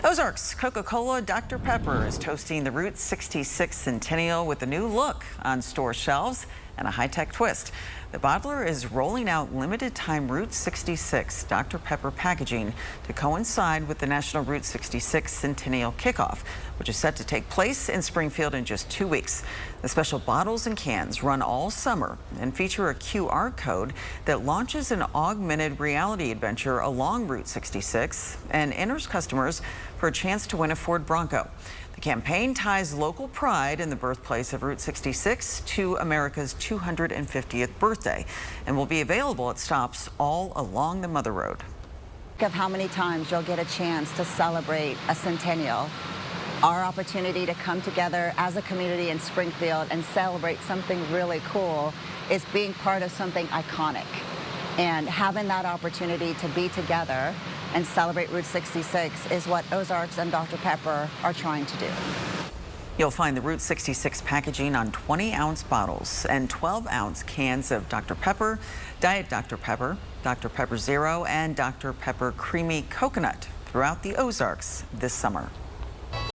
Ozarks Coca-Cola Dr. Pepper is toasting the Route 66 Centennial with a new look on store shelves and a high-tech twist. The bottler is rolling out limited-time Route 66 Dr. Pepper packaging to coincide with the National Route 66 Centennial kickoff, which is set to take place in Springfield in just 2 weeks. The special bottles and cans run all summer and feature a QR code that launches an augmented reality adventure along Route 66 and enters customers for a chance to win a Ford Bronco. The campaign ties local pride in the birthplace of Route 66 to America's 250th birthday and will be available at stops all along the Mother Road. Think of how many times you'll get a chance to celebrate a centennial. Our opportunity to come together as a community in Springfield and celebrate something really cool is being part of something iconic. And having that opportunity to be together and celebrate Route 66 is what Ozarks and Dr. Pepper are trying to do. You'll find the Route 66 packaging on 20-ounce bottles and 12-ounce cans of Dr. Pepper, Diet Dr. Pepper, Dr. Pepper Zero, and Dr. Pepper Creamy Coconut throughout the Ozarks this summer.